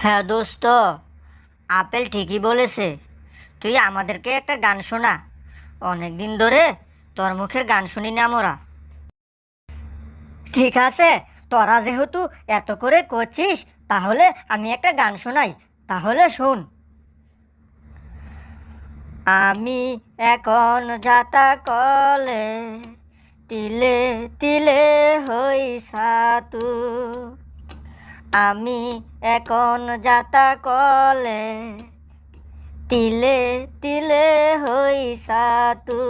হ্যাঁ দোস্ত, আপেল ঠিকই বলেছে। তুই আমাদেরকে একটা গান শোনা। অনেক দিন ধরে তোর মুখের গান শুনি না আমরা। ঠিক আছে, তোরা যেহেতু এত করে করছিস, তাহলে আমি একটা গান শোনাই। তাহলে শোন। আমি এখন যাতা কলে, তিলে তিলে হই সাতু। আমি এখন যাতা কলে, তিলে তিলে হই সাতু।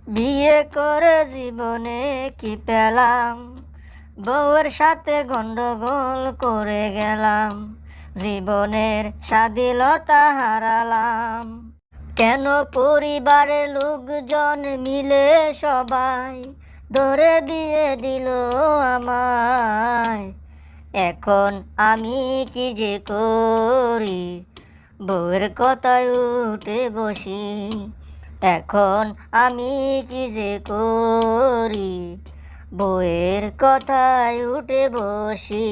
বিয়ে করে জীবনে কি পেলাম, বউয়ের সাথে গন্ডগোল করে গেলাম। জীবনের স্বাধীনতা হারালাম। কেন পরিবারের লোকজন মিলে সবাই ধরে বিয়ে দিল আমায়। এখন আমি কি যে করি, বউয়ের কথায় উঠে বসি। এখন আমি কি যে করি, বউয়ের কথায় উঠে বসি।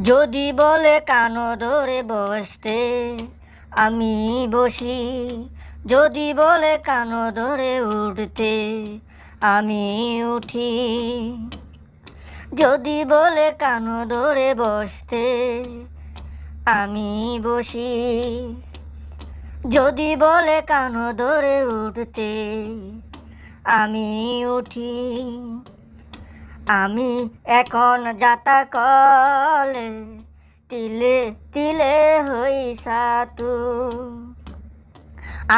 যদি বলে কানো ধরে বসতে, আমি বসি। যদি বলে কানো ধরে উঠতে, আমি উঠি। যদি বলে কানো ধরে বসতে, আমি বসি। যদি বলে কানো ধরে উঠতে, আমি উঠি। আমি এখন যাতা কলে, তিলে তিলে হই সাতু।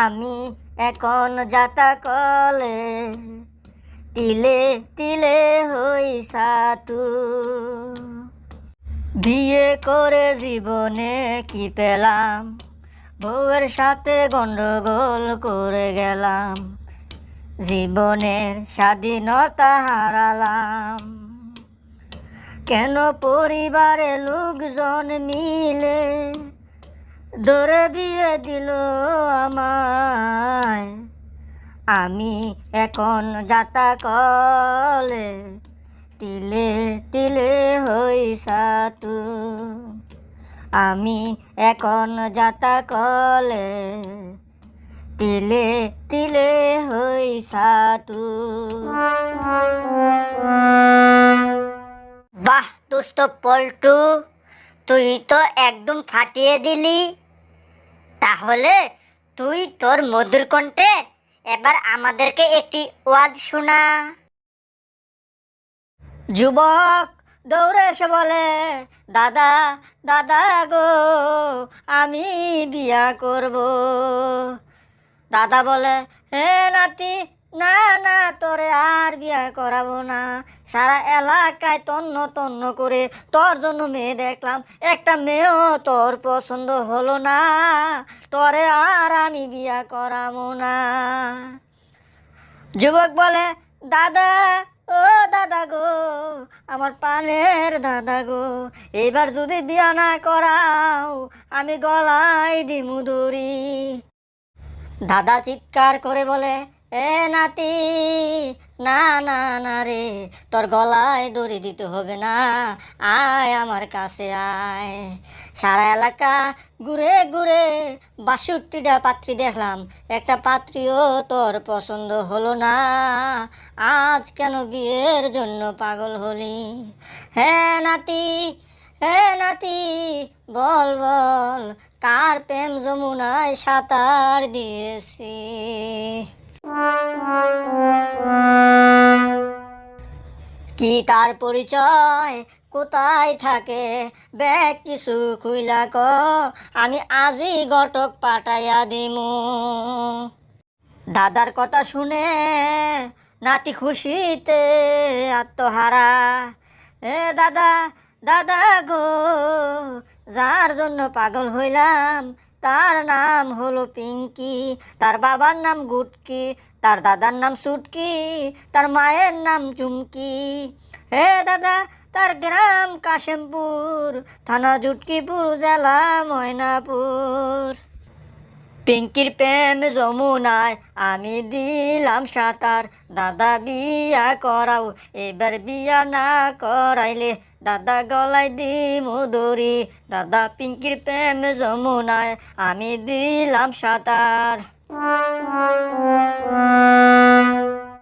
আমি এখন যাতা কলে, তিলে তিলে হই সাতু। বিয়ে করে জীবনে কি পেলাম, বউয়ের সাথে গন্ডগোল করে গেলাম। জীবনের স্বাধীনতা হারালাম। কেন পরিবারের লোকজন মিলে ধরে বিয়ে দিল আমায়। আমি এখন যাতা কলে, তিলে তিলে হই সাতু। আমি এখন যাতা কলে, তিলে তিলে হই সাতু। বাহ দোস্ত পল্টু, তুই তো একদম ফাটিয়ে দিলি। তাহলে তুই তোর মধুর কণ্ঠে এবার আমাদেরকে একটি ওয়াজ শোনা। যুবক দৌড়ে এসে বলে, দাদা দাদা গো, আমি বিয়া করব। দাদা বলে, হে নাতি, না না, তোরে আর বিয়া করাবো না। সারা এলাকায় তন্ন তন্ন করে তোর জন্য মেয়ে দেখলাম, একটা মেয়েও তোর পছন্দ হলো না। তোরে আর আমি বিয়া করাবো না। যুবক বলে, দাদা ও দাদা গো, আমার পানের দাদা গো, এবার যদি বিয়া না করাও, আমি গলায় দিমু দড়ি। দাদা চিৎকার করে বলে, এ নাতি, না না না রে, তোর গলায় দড়ি দিতে হবে না। আয় আমার কাছে আয়। সারা এলাকা ঘুরে ঘুরে ৬২টা পাত্রী দেখলাম, একটা পাত্রীও তোর পছন্দ হলো না। আজ কেন বিয়ের জন্য পাগল হলি? হ্যাঁ নাতি, হ্যাঁ নাতি, বল বল, কার প্রেম যমুনায় সাঁতার দিয়েছি। কি তার পরিচয়, কোথায় থাকে, ব্যাগ কিছু খুইলা ক, আমি আজই ঘটক পাঠাইয়া দিমু। দাদার কথা শুনে নাতি খুশিতে আত্মহারা। এ দাদা দাদা গো, যার জন্য পাগল হইলাম, তার নাম হলো পিঙ্কি। তার বাবার নাম গুটকি, তার দাদার নাম সুটকি, তার মায়ের নাম চুমকি। হে দাদা, তার গ্রাম কাশেমপুর, থানা জুটকিপুর, জেলা ময়নাপুর। পিঙ্কির প্রেম যমুনায় আমি দিলাম সাঁতার, দাদা বিয়া করাও, এবার বিয়া না করাইলে দাদা গলায় দিমু দড়ি। দাদা পিঙ্কির প্রেম যমুনায় আমি দিলাম সাঁতার।